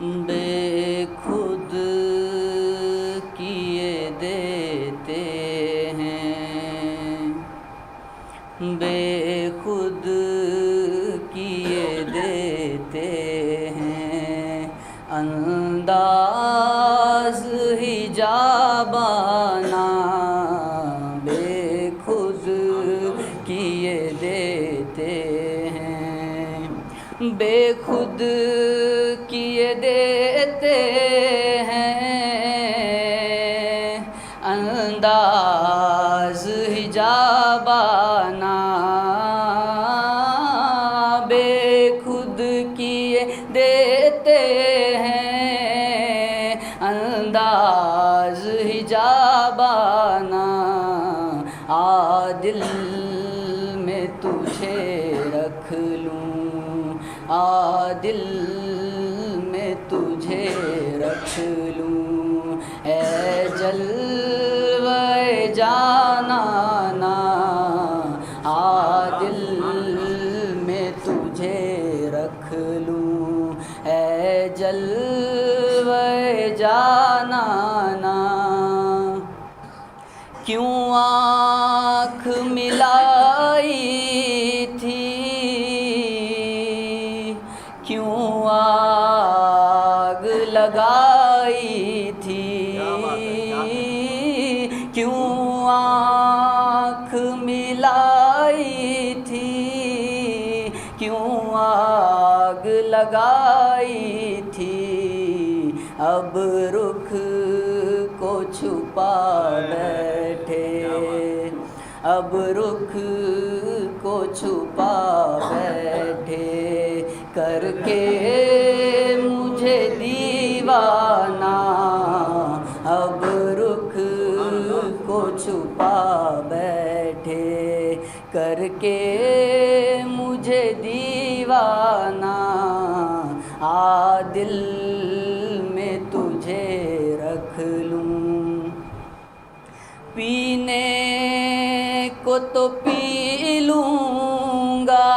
बेखुद किए देते हैं, बेखुद किए देते हैं। अंदाज हिजाबाना बेखुद किए देते हैं, बेखुद किए देते हैं। अंदाज हिजाबाना बेखुद किए देते हैं। अंदाज हिजाबाना दिल में तुझे रख लूं, दिल में तुझे रख लूं। ऐ जलवे जानाना दिल में तुझे रख लूं। ऐ जलवे जानाना क्यों आँख मिलाई थी, क्यों आग लगाई थी, क्यों आँख मिलाई थी, क्यों आग लगाई थी। अब रुख को छुपा बैठे, अब रुख को छुपा बैठे। करके मुझे दीवाना, अब रुख को छुपा बैठे। करके मुझे दीवाना दिल में तुझे रख लूं। पीने को तो पी लूँगा,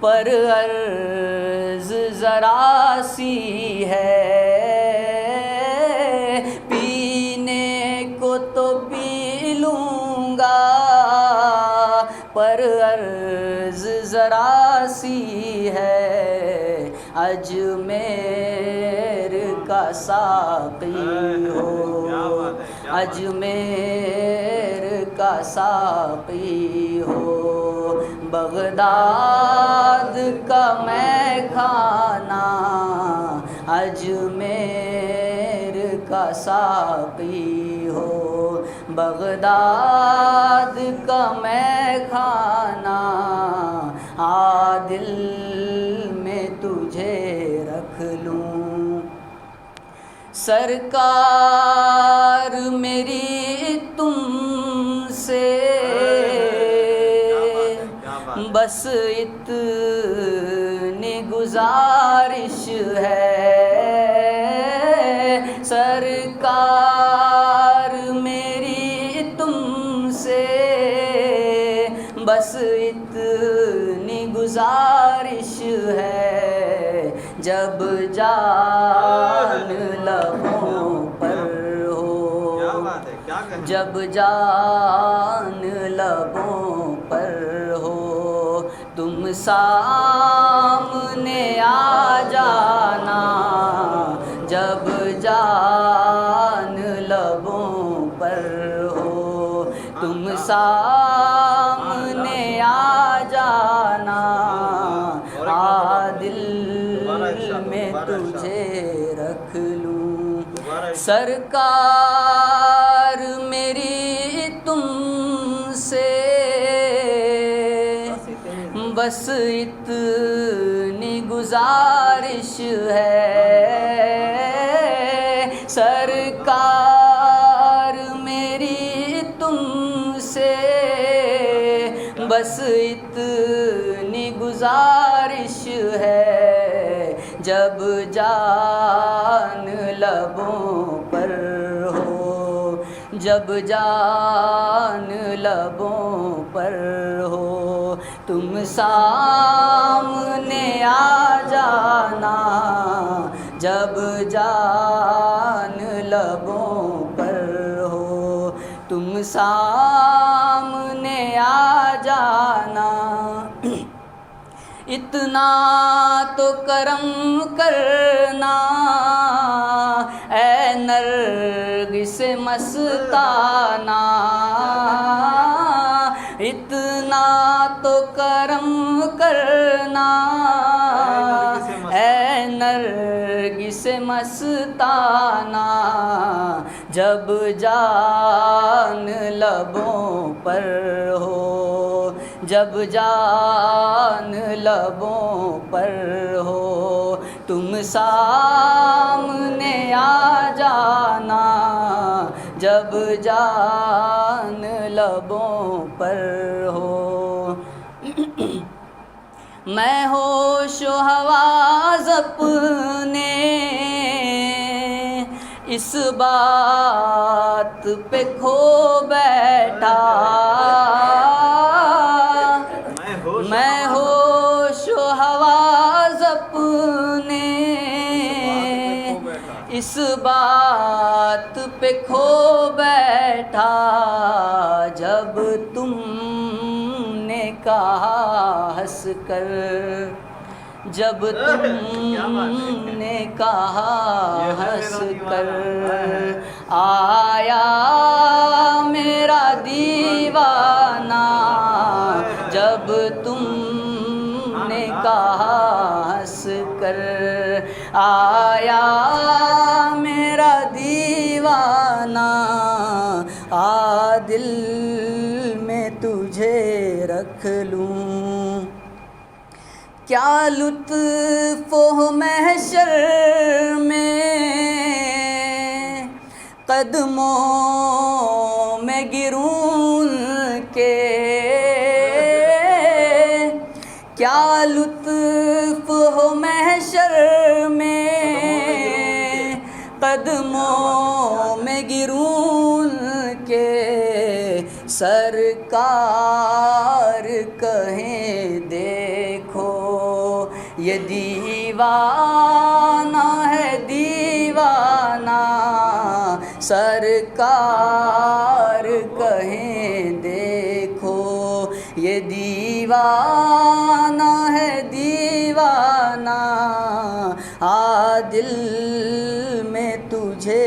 पर अर्ज़ ज़रा सी है। पीने को तो पी लूँगा, पर अर्ज़ ज़रा सी है। अजमेर का साक़ी हो, अजमेर का साक़ी हो। बगदाद का मैं खाना, अजमेर का साक़ी हो। बगदाद का मैं खाना दिल में तुझे रख लूं। सरकार मेरी तुमसे बस इतनी गुजारिश है। सरकार मेरी तुमसे बस इतनी गुजारिश है। जब जान लबों पर हो, जब जान लबों पर हो, तुम सामने आ जाना। जब जान लबों पर हो, तुम सामने आ जाना। दिल में तुझे रख लूं। सरकार मेरी तुमसे बस इतनी गुजारिश है। सरकार मेरी तुमसे बस इतनी गुजारिश है। जब जान लबों पर हो, जब जान लबों पर हो, तुम सामने आ जाना। जब जान लबों पर हो तुम सामने आ जाना। इतना तो करम करना ऐ नरगिस मस्ताना, इतना तो करम करना ऐ नरगिस मस्ताना, जब जान लबों पर हो, जब जान लबों पर हो तुम सामने आ जाना। जब जान लबों पर हो मैं होशो हवास अपने इस बात पे खो बैठा। मैं होशो हवास अपने इस बात पे खो बैठा। जब तुमने कहा हंस कर, जब तुमने कहा हंस कर, आया मेरा दीवाना। जब तुमने कहा हंस कर, आया मेरा दीवाना। आ दिल में तुझे रख लूं, क्या लुत्फ़ हो महशर में, कदमों में गिरूं के। क्या लुत्फ़ हो महशर में, कदमों में गिरूं के। सरकार कहें देखो ये दीवाना है दीवाना। सरकार कहें देखो ये दीवाना है दीवाना। आ दिल में तुझे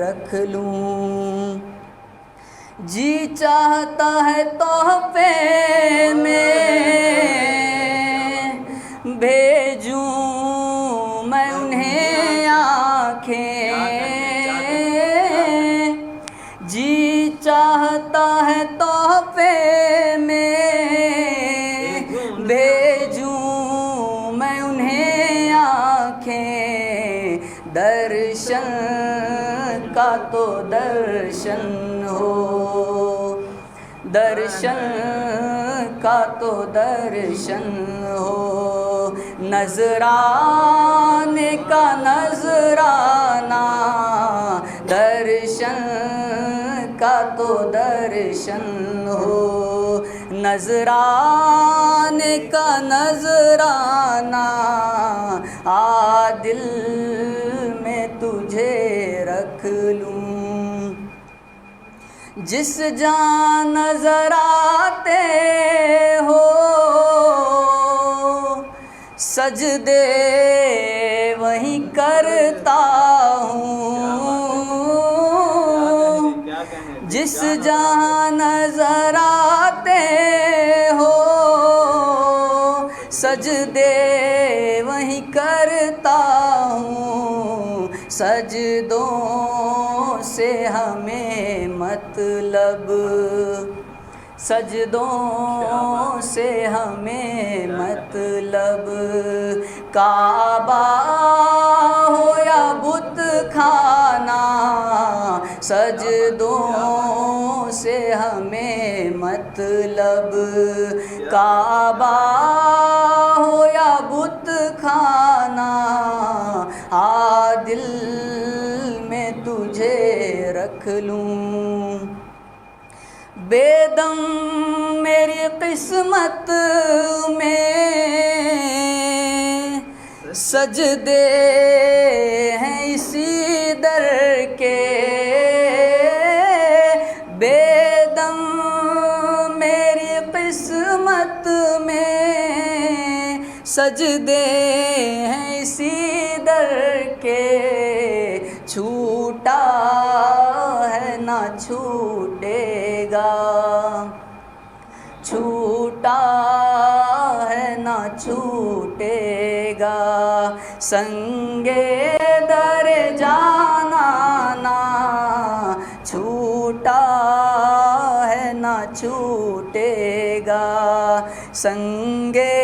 रख लूं, जी चाहता है तोहफे में भेजूं मैं उन्हें आँखें। जी चाहता है तोहफे में भेजूं मैं उन्हें आँखें। दर्शन का तो दर्शन हो, दर्शन का तो दर्शन हो। नजराने का नजराना, दर्शन का तो दर्शन हो। नजराने का नजराना, आ दिल में तुझे रख लूं। जिस जहाँ नजर आते हो सजदे वहीं करता हूँ। जिस जहाँ नजर आते हो सजदे वहीं करता हूँ। सजदों से हमें मतलब, सजदों से हमें मतलब। काबा हो या बुत खाना, सजदों से हमें मतलब। काबा हो या बुत खाना, आ दिल में तुझे रख लूं। बेदम मेरी किस्मत में सजदे सजदे हैं इसी दर के, छूटा है ना छूटेगा, छूटा है ना छूटेगा। संगे दर जाना ना, छूटा है ना छूटेगा। संगे